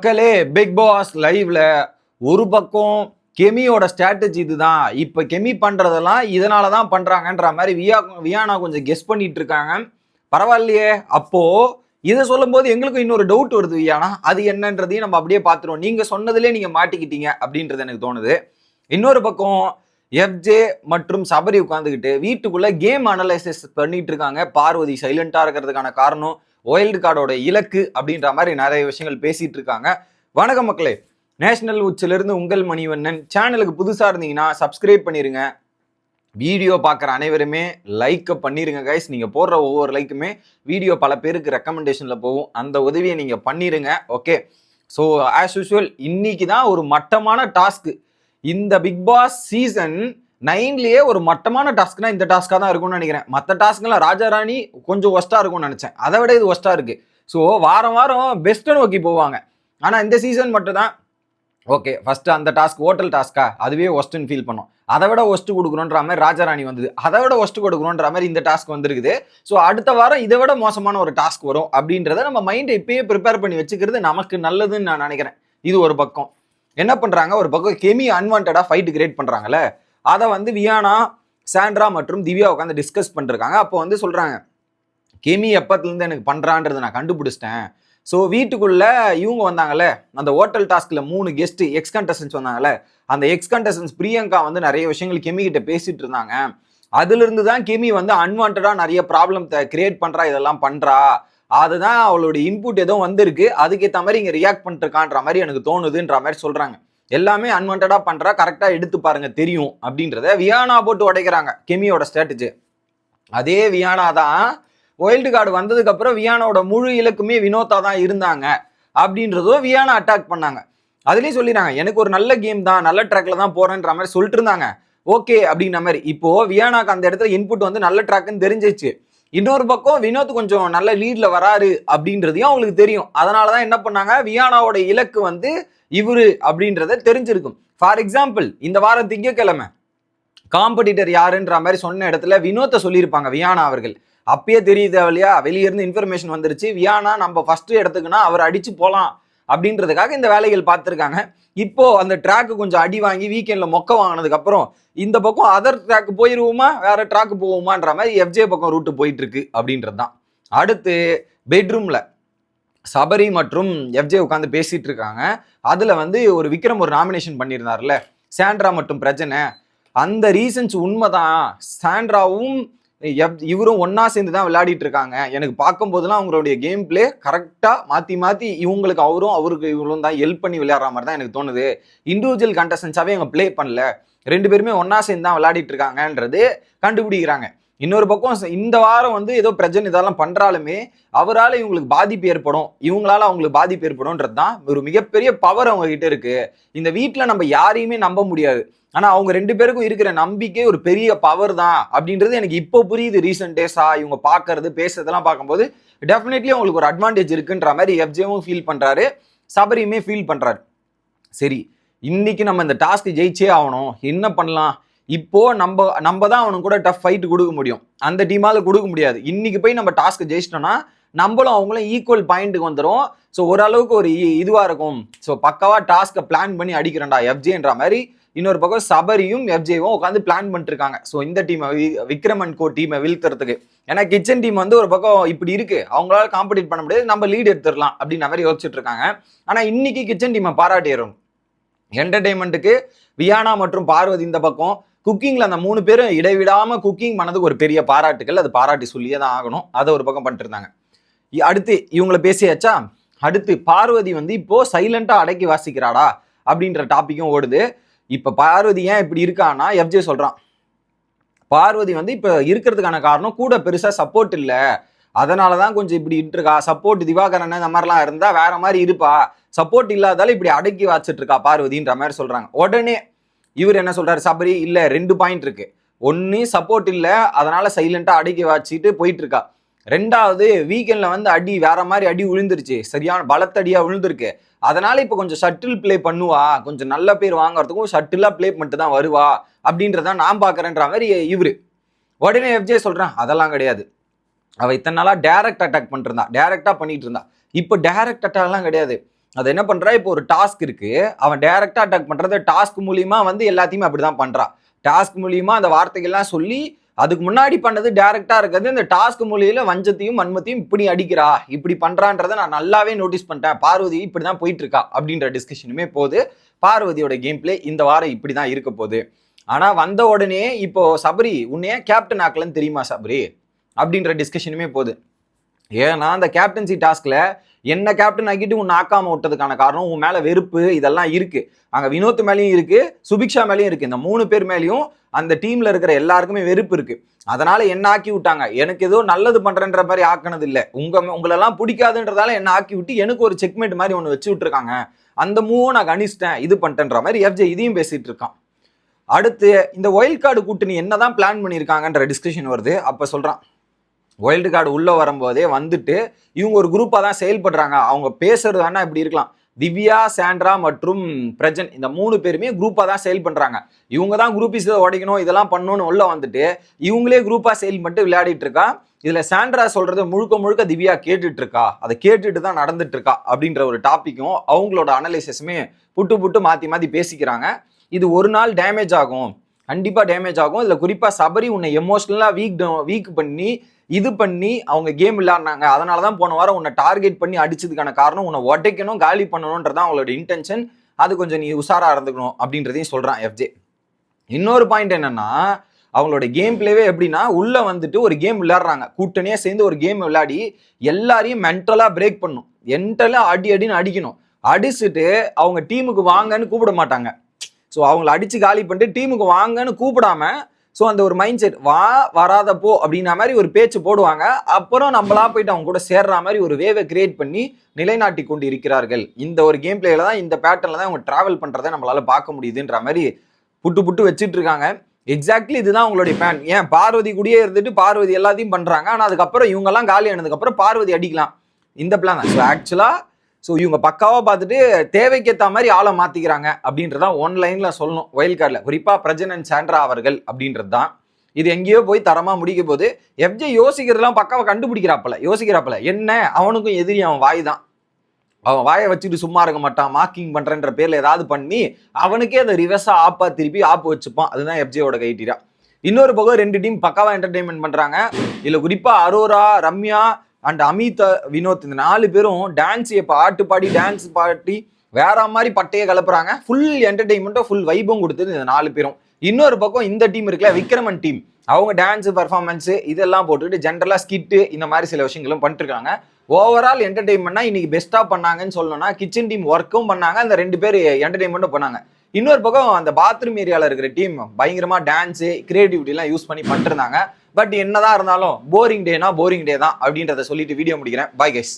மக்களே, big pass லைவ்ல ஒரு பக்கம் கெமியோட ஸ்ட்ராட்டஜி இதுதான். இப்ப கெமி பண்றதெல்லாம் இதனாலதான் பண்றாங்கன்ற மாதிரி வியானா கொஞ்சம் கெஸ் பண்ணிட்டு இருக்காங்க. பரவாயில்லையே. அப்போ இதை சொல்லும் போது எங்களுக்கும் இன்னொரு டவுட் வருது வியானா. அது என்னன்றதையும் நம்ம அப்படியே பார்த்துருவோம். நீங்க சொன்னதுலேயே நீங்க மாட்டிக்கிட்டீங்க அப்படின்றது எனக்கு தோணுது. இன்னொரு பக்கம் எஃப்ஜே மற்றும் சபரி உட்காந்துக்கிட்டு வீட்டுக்குள்ள கேம் அனலைசிஸ் பண்ணிட்டு இருக்காங்க. பார்வதி சைலண்டா இருக்கிறதுக்கான காரணம் ஒயில்டு கார்டோட இலக்கு அப்படின்ற மாதிரி நிறைய விஷயங்கள் பேசிட்டு இருக்காங்க. வணக்கம் மக்களே, நேஷனல் உச்சிலிருந்து உங்கள் மணிவண்ணன். சேனலுக்கு புதுசா இருந்தீங்கன்னா சப்ஸ்கிரைப் பண்ணிருங்க. வீடியோ பார்க்குற அனைவருமே லைக் பண்ணிருங்க கைஸ். நீங்க போடுற ஒவ்வொரு லைக்குமே வீடியோ பல பேருக்கு ரெக்கமெண்டேஷன்ல போகும். அந்த உதவியை நீங்க பண்ணிருங்க. ஓகே, ஸோ ஆஸ் யூஸ்வல் இன்னைக்கு தான் ஒரு மட்டமான டாஸ்க். இந்த பிக் பாஸ் சீசன் 9லயே ஒரு மட்டமான டாஸ்க்னா இந்த டாஸ்கா தான் இருக்கும்னு நினைக்கிறேன். மற்ற டாஸ்க்லாம் ராஜாராணி கொஞ்சம் ஒஸ்டா இருக்கும்னு நினைச்சேன். அதை விட இது ஒஸ்டா இருக்கு. ஸோ வாரம் வாரம் பெஸ்ட்டை நோக்கி போவாங்க. ஆனா இந்த சீசன் மட்டும் தான் ஓகே. ஃபர்ஸ்ட் அந்த டாஸ்க் ஹோட்டல் டாஸ்கா, அதுவே ஒஸ்ட்னு ஃபீல் பண்ணோம். அதை விட ஒஸ்ட் கொடுக்கணுன்ற மாதிரி ராஜாராணி வந்தது. அதை விட ஒஸ்ட் கொடுக்கணுன்ற மாதிரி இந்த டாஸ்க் வந்திருக்குது. ஸோ அடுத்த வாரம் இதை விட மோசமான ஒரு டாஸ்க் வரும் அப்படின்றத நம்ம மைண்டை இப்பயே ப்ரிப்பேர் பண்ணி வச்சுக்கிறது நமக்கு நல்லதுன்னு நான் நினைக்கிறேன். இது ஒரு பக்கம். என்ன பண்றாங்க, ஒரு பக்கம் கெமி அன்வான்டா ஃபைட் கிரியேட் பண்றாங்கல்ல, அதை வியானா, சாண்ட்ரா மற்றும் திவ்யா உட்காந்து டிஸ்கஸ் பண்ணிருக்காங்க. அப்போ சொல்றாங்க, கெமி எப்பத்துலேருந்து எனக்கு பண்றான்றதை நான் கண்டுபிடிச்சிட்டேன். ஸோ வீட்டுக்குள்ள இவங்க வந்தாங்கல்ல, அந்த ஹோட்டல் டாஸ்க்ல 3 கெஸ்ட் எக்ஸ் கண்டஸ்டன்ஸ் வந்தாங்கல்ல, அந்த எக்ஸ் கண்டஸ்டன்ஸ் பிரியங்கா நிறைய விஷயங்கள் கெமி கிட்ட பேசிட்டு இருந்தாங்க. அதுல இருந்து தான் கெமி அன்வான்டா நிறைய ப்ராப்ளம் கிரியேட் பண்றா, இதெல்லாம் பண்றா. அதுதான் அவளுடைய இன்புட் ஏதோ வந்திருக்கு, அதுக்கேற்ற மாதிரி இங்க ரியாக்ட் பண்ணிருக்கான்ற மாதிரி எனக்கு தோணுதுன்ற மாதிரி சொல்றாங்க. எல்லாமே அன்வான்டா பண்றா, கரெக்டா எடுத்து பாருங்க தெரியும் அப்படின்றத வியானா போட்டு உடைக்கிறாங்க கெமியோட ஸ்ட்ராட்டஜி. அதே வியானா தான் ஒயில்டு கார்டு வந்ததுக்கு அப்புறம் வியானோட முழு இலக்குமே வினோதா தான் இருந்தாங்க அப்படின்றதோ வியானா அட்டாக் பண்ணாங்க. அதுலயும் சொல்லிடுறாங்க, எனக்கு ஒரு நல்ல கேம் தான், நல்ல ட்ராக்ல தான் போறேன்ற மாதிரி சொல்லிட்டு இருந்தாங்க. ஓகே அப்படின்ற மாதிரி இப்போ வியானாக்கு அந்த இடத்துல இன்புட் நல்ல ட்ராக்னு தெரிஞ்சிச்சு. இன்னொரு பக்கம் வினோத் கொஞ்சம் நல்ல லீட்ல வராரு அப்படின்றதையும் அவங்களுக்கு தெரியும். அதனாலதான் என்ன பண்ணாங்க, வியானாவோட இலக்கு இவரு அப்படின்றத தெரிஞ்சிருக்கும். ஃபார் எக்ஸாம்பிள், இந்த வாரம் திங்கட்கிழமை காம்படிட்டர் யாருன்ற மாதிரி சொன்ன இடத்துல வினோத்தை சொல்லியிருப்பாங்க வியானா அவர்கள். அப்பயே தெரியுது இல்லையா, வெளியே இருந்து இன்ஃபர்மேஷன் வந்துருச்சு, வியானா நம்ம ஃபர்ஸ்ட் இடத்துக்குன்னா அவர் அடிச்சு போலாம் அப்படின்றதுக்காக இந்த வேலைகள் பார்த்துருக்காங்க. இப்போ அந்த ட்ராக்கு கொஞ்சம் அடி வாங்கி வீக்கெண்ட்ல மொக்க வாங்கினதுக்கு அப்புறம் இந்த பக்கம் அதர் ட்ராக் போயிருவோமா, வேற ட்ராக் போவோமான்ற மாதிரி எஃப்ஜே பக்கம் ரூட்டு போயிட்டு இருக்கு அப்படின்றது தான். அடுத்து பெட்ரூம்ல சபரி மற்றும் எஃப்ஜே உட்காந்து பேசிட்டு இருக்காங்க. அதுல ஒரு விக்ரம் ஒரு நாமினேஷன் பண்ணியிருந்தார்ல, சாண்ட்ரா மற்றும் பிரச்சனை. அந்த ரீசன்ஸ் உண்மைதான். சாண்ட்ராவும் இவரும் ஒன்னா சேர்ந்து தான் விளையாடிட்டு இருக்காங்க. எனக்கு பார்க்கும் போதெல்லாம் அவங்களுடைய கேம் பிளே கரெக்டா மாத்தி மாத்தி இவங்களுக்கு அவரும் அவருக்கு இவங்களும் தான் ஹெல்ப் பண்ணி விளையாடுற மாதிரி தான் எனக்கு தோணுது. இண்டிவிஜுவல் கண்டஸ்டன்ஸாவே இவங்க பிளே பண்ணல, 2 பேருமே ஒன்னா சேர்ந்து தான் விளையாடிட்டு இருக்காங்கன்றது கண்டுபிடிக்கிறாங்க. இன்னொரு பக்கம் இந்த வாரம் ஏதோ பிரச்சனை இதெல்லாம் பண்றாலுமே அவரால் இவங்களுக்கு பாதிப்பு ஏற்படும், இவங்களால அவங்களுக்கு பாதிப்பு ஏற்படும்ன்றது தான் ஒரு மிகப்பெரிய பவர் அவங்க கிட்ட இருக்கு. இந்த வீட்டுல நம்ம யாரையுமே நம்ப முடியாது, ஆனா அவங்க 2 பேருக்கும் இருக்கிற நம்பிக்கை ஒரு பெரிய பவர் தான் அப்படின்றது எனக்கு இப்போ புரியுது. ரீசெண்ட் டேஸா இவங்க பாக்குறது பேசுறதெல்லாம் பார்க்கும்போது டெஃபினெட்லி அவங்களுக்கு ஒரு அட்வான்டேஜ் இருக்குன்ற மாதிரி எஃப்ஜேவும் ஃபீல் பண்றாரு, சபரியுமே ஃபீல் பண்றாரு. சரி, இன்னைக்கு நம்ம இந்த டாஸ்க் ஜெயிச்சே ஆகணும், என்ன பண்ணலாம்? இப்போ நம்ம தான் அவனுக்கு கூட டஃப் ஃபைட் கொடுக்க முடியும், அந்த டீமால கொடுக்க முடியாது. இன்னைக்கு போய் நம்ம டாஸ்க் ஜெயிச்சிட்டோம்னா நம்மளும் அவங்களும் ஈக்குவல் பாயிண்ட்டுக்கு வந்துடும். ஸோ ஓரளவுக்கு ஒரு இதுவா இருக்கும். ஸோ பக்காவா டாஸ்க்கை பிளான் பண்ணி அடிக்கிறேன்டா எஃப்ஜேன்ற மாதிரி இன்னொரு பக்கம் சபரியும் எஃப்ஜேவும் உட்காந்து பிளான் பண்ணிட்டு இருக்காங்க. ஸோ இந்த டீமை விக்ரமன் கோ டீமை வீழ்த்துறதுக்கு. ஏன்னா கிச்சன் டீம் ஒரு பக்கம் இப்படி இருக்கு, அவங்களால காம்படிட் பண்ண முடியாது, நம்ம லீட் எடுத்துடலாம் அப்படின்ற மாதிரி யோசிச்சுட்டு இருக்காங்க. ஆனா இன்னைக்கு கிச்சன் டீமை பாராட்டிடும். என்டர்டைன்மெண்ட்டுக்கு வியானா மற்றும் பார்வதி இந்த பக்கம், குக்கிங்ல அந்த 3 பேரும் இடைவிடாம குக்கிங் பண்ணதுக்கு ஒரு பெரிய பாராட்டுகள், அது பாராட்டி சொல்லியே தான் ஆகணும். அதை ஒரு பக்கம் பண்ணிட்டு இருந்தாங்க. அடுத்து இவங்களை பேசியாச்சா, அடுத்து பார்வதி இப்போ சைலண்டா அடக்கி வாசிக்கிறாடா அப்படின்ற டாபிக்கும் ஓடுது. இப்ப பார்வதி ஏன் இப்படி இருக்கான்னா, எஃப்ஜே சொல்றான், பார்வதி இப்ப இருக்கிறதுக்கான காரணம் கூட பெருசா சப்போர்ட் இல்ல, அதனாலதான் கொஞ்சம் இப்படி இருக்கா. சப்போர்ட் திவாகரன் இந்த மாதிரிலாம் இருந்தா வேற மாதிரி இருப்பா, சப்போர்ட் இல்லாதால இப்படி அடக்கி வாச்சிட்டு இருக்கா பார்வதின்ற மாதிரி சொல்றாங்க. உடனே இவர் என்ன சொல்றாரு, சபரி இல்ல 2 பாயிண்ட் இருக்கு. ஒன்னு சப்போர்ட் இல்ல, அதனால சைலண்டா அடக்கி வாச்சிட்டு போயிட்டு இருக்கா. 2வது வீக்கெண்ட்ல அடி வேற மாதிரி அடி விழுந்துருச்சு, சரியான பலத்தடியா விழுந்திருக்கு. அதனால இப்ப கொஞ்சம் ஷட்டில் பிளே பண்ணுவா, கொஞ்சம் நல்ல பேர் வாங்குறதுக்கும் ஷட்டிலா பிளே பண்ணிட்டு தான் வருவா அப்படின்றத நான் பாக்குறேன்ற மாதிரி இவரு. உடனே எஃப்ஜே சொல்றான், அதெல்லாம் கிடையாது, அவ இத்தனை நாளா டைரக்ட் அட்டாக் பண்ணிட்டு இருந்தா, டைரக்டா பண்ணிட்டு இருந்தா. இப்ப டைரக்ட் அட்டாக் எல்லாம் கிடையாது, அது என்ன பண்றா, இப்போ ஒரு டாஸ்க் இருக்கு, அவன் டைரக்டா அட்டாக் பண்றது டாஸ்க் மூலியமா வந்து எல்லாத்தையுமே அப்படிதான் பண்றான். டாஸ்க் மூலியமா அந்த வார்த்தைகள்லாம் சொல்லி அதுக்கு முன்னாடி பண்ணது டைரக்டா இருக்கிறது இந்த டாஸ்க் மூலியில வஞ்சத்தையும் வன்மத்தையும் இப்படி அடிக்கிறா, இப்படி பண்றான்றதை நான் நல்லாவே நோட்டீஸ் பண்ணிட்டேன். பார்வதி இப்படிதான் போயிட்டு இருக்கா அப்படின்ற டிஸ்கஷனுமே போகுது. பார்வதியோட கேம் பிளே இந்த வாரம் இப்படிதான் இருக்க போகுது. ஆனா வந்த உடனே இப்போ சபரி உன்னைய கேப்டன் ஆக்கலன்னு தெரியுமா சபரி அப்படின்ற டிஸ்கஷனுமே போகுது. ஏன்னா அந்த கேப்டன்சி டாஸ்க்ல என்ன கேப்டன் ஆக்கிட்டு உன்னை ஆக்காம விட்டதுக்கான காரணம் உன் மேல வெறுப்பு இதெல்லாம் இருக்கு. அங்க வினோத் மேலேயும் இருக்கு, சுபிக்ஷா மேலேயும் இருக்கு. இந்த 3 பேர் மேலேயும் அந்த டீம்ல இருக்கிற எல்லாருக்குமே வெறுப்பு இருக்கு. அதனால என்ன ஆக்கி விட்டாங்க, எனக்கு ஏதோ நல்லது பண்றேன்ற மாதிரி ஆக்கினது இல்லை, உங்களெல்லாம் பிடிக்காதுன்றதால என்ன ஆக்கி விட்டு எனக்கு ஒரு செக்மேட் மாதிரி ஒன்று வச்சு விட்டுருக்காங்க. அந்த மூவும் நான் கணிச்சிட்டேன், இது பண்ணிட்டேன்ற மாதிரி எஃப்ஜே இதையும் பேசிட்டு இருக்கான். அடுத்து இந்த ஒயில்ட் கார்டு கூட்டணி என்னதான் பிளான் பண்ணியிருக்காங்கன்ற டிஸ்கஷன் வருது. அப்ப சொல்றான், வைல்டு கார்டு உள்ள வரும்போதே வந்துட்டு இவங்க ஒரு குரூப்பா தான் செயல்படுறாங்க. அவங்க பேசுறது வேணா இப்படி இருக்கலாம். திவ்யா, சாண்ட்ரா மற்றும் பிரஜன் இந்த 3 பேருமே குரூப்பா தான் செயல் பண்றாங்க. இவங்க தான் குரூப்பிஸ் உடைக்கணும் இதெல்லாம் பண்ணணும்னு உள்ள வந்துட்டு இவங்களே குரூப்பா செயல் பண்ணிட்டு விளையாடிட்டு இருக்கா. இதுல சாண்ட்ரா சொல்றது முழுக்க முழுக்க திவ்யா கேட்டுட்டு இருக்கா, அதை கேட்டுட்டு தான் நடந்துட்டு இருக்கா அப்படின்ற ஒரு டாபிக்கும் அவங்களோட அனலைசிஸுமே புட்டு புட்டு மாத்தி மாத்தி பேசிக்கிறாங்க. இது ஒரு நாள் டேமேஜ் ஆகும், கண்டிப்பா டேமேஜ் ஆகும். இதுல குறிப்பா சபரி உன்னை எமோஷனலா வீக் பண்ணி இது பண்ணி அவங்க கேம் விளையாடினாங்க. அதனாலதான் போன வாரம் உன்னை டார்கெட் பண்ணி அடிச்சதுக்கான காரணம் உன்னை உடைக்கணும், காலி பண்ணணும்ன்றதான் அவங்களோட இன்டென்ஷன். அது கொஞ்சம் நீ உஷாரா இருந்துக்கணும் அப்படின்றதையும் சொல்றான் எஃப்ஜே. இன்னொரு பாயிண்ட் என்னன்னா, அவங்களோட கேம் பிளேவே எப்படின்னா உள்ள வந்துட்டு ஒரு கேம் விளையாடுறாங்க, கூட்டணியா சேர்ந்து ஒரு கேம் விளையாடி எல்லாரையும் மென்டலா பிரேக் பண்ணும், என்டலா அடின்னு அடிக்கணும். அடிச்சுட்டு அவங்க டீமுக்கு வாங்கன்னு கூப்பிட மாட்டாங்க. ஸோ அவங்களை அடிச்சு காலி பண்ணிட்டு டீமுக்கு வாங்கன்னு கூப்பிடாம ஸோ அந்த ஒரு மைண்ட் செட் வராதப்போ அப்படின்ற மாதிரி ஒரு பேச்சு போடுவாங்க. அப்புறம் நம்மளா போயிட்டு அவங்க கூட சேர்ற மாதிரி ஒரு வேவை கிரியேட் பண்ணி நிலைநாட்டி கொண்டு இருக்கிறார்கள். இந்த ஒரு கேம் பிளேல தான், இந்த பேட்டர்ல தான் அவங்க டிராவல் பண்றதை நம்மளால பார்க்க முடியுதுன்ற மாதிரி புட்டு புட்டு வச்சுட்டு இருக்காங்க. எக்ஸாக்ட்லி இதுதான் அவங்களுடைய பிளான். ஏன் பார்வதி கூடயே இருந்துட்டு பார்வதி எல்லாத்தையும் பண்றாங்க, ஆனா அதுக்கப்புறம் இவங்க எல்லாம் காலி ஆனதுக்கு அப்புறம் பார்வதி அடிக்கலாம், இந்த பிளான் தான். ஸோ ஆக்சுவலா இவங்க பக்காவா பார்த்துட்டு தேவைக்கேற்ற மாதிரி ஆளை மாத்திக்கிறாங்க அப்படின்றதான் ஒன்லைன்ல சொல்லணும். வைல்ட் கார்டில் குறிப்பா பிரஜன் அண்ட் சாண்ட்ரா அவர்கள் அப்படின்றது தான். இது எங்கேயோ போய் தரமா முடிக்க போது. எஃப்ஜே யோசிக்கிறதுலாம் பக்காவை யோசிக்கிறாப்பல என்ன, அவனுக்கும் எதிரி அவன் வாய் தான். அவன் வாயை வச்சுட்டு சும்மா இருக்க மாட்டான், மார்க்கிங் பண்றேன்ற பேர்ல ஏதாவது பண்ணி அவனுக்கே அதை ரிவர்ஸா திருப்பி வச்சுப்பான். அதுதான் எஃப்ஜேயோட கைட்டீரா. இன்னொரு பக்கம் 2 டீம் பக்காவா என்டர்டைன்மெண்ட் பண்றாங்க. இதுல குறிப்பா அரோரா, ரம்யா அண்ட் அமித், வினோத் இந்த 4 பேரும் டான்ஸ் பாட்டு பாடி டான்ஸ் பாட்டி வேற மாதிரி பட்டையை கலப்புறாங்க. ஃபுல் என்டர்டைன்மெண்ட்டும் ஃபுல் வைபும் கொடுத்தது இந்த 4 பேரும். இன்னொரு பக்கம் இந்த டீம் இருக்குல்ல, விக்ரமன் டீம், அவங்க டான்ஸ் பர்ஃபார்மன்ஸ் இதெல்லாம் போட்டுட்டு ஜென்ரலா ஸ்கிட்டு இந்த மாதிரி சில விஷயங்களும் பண்ணிட்டு இருக்காங்க. ஓவரால் என்டர்டைன்மெண்ட்னா இன்னைக்கு பெஸ்டா பண்ணாங்கன்னு சொல்லணும்னா கிச்சன் டீம் ஒர்க்கும் பண்ணாங்க, அந்த 2 பேர் என்டர்டைன்மெண்ட்டும் பண்ணாங்க. இன்னொரு பக்கம் அந்த பாத்ரூம் ஏரியாவில் இருக்கிற டீம் பயங்கரமா டான்ஸு கிரியேட்டிவிட்டி எல்லாம் யூஸ் பண்ணி பண்ணிட்டு இருந்தாங்க. பட் என்னதான் இருந்தாலும் போரிங் டேனா போரிங் டே தான் அப்படின்றத சொல்லிட்டு வீடியோ முடிக்கிறேன். Bye guys.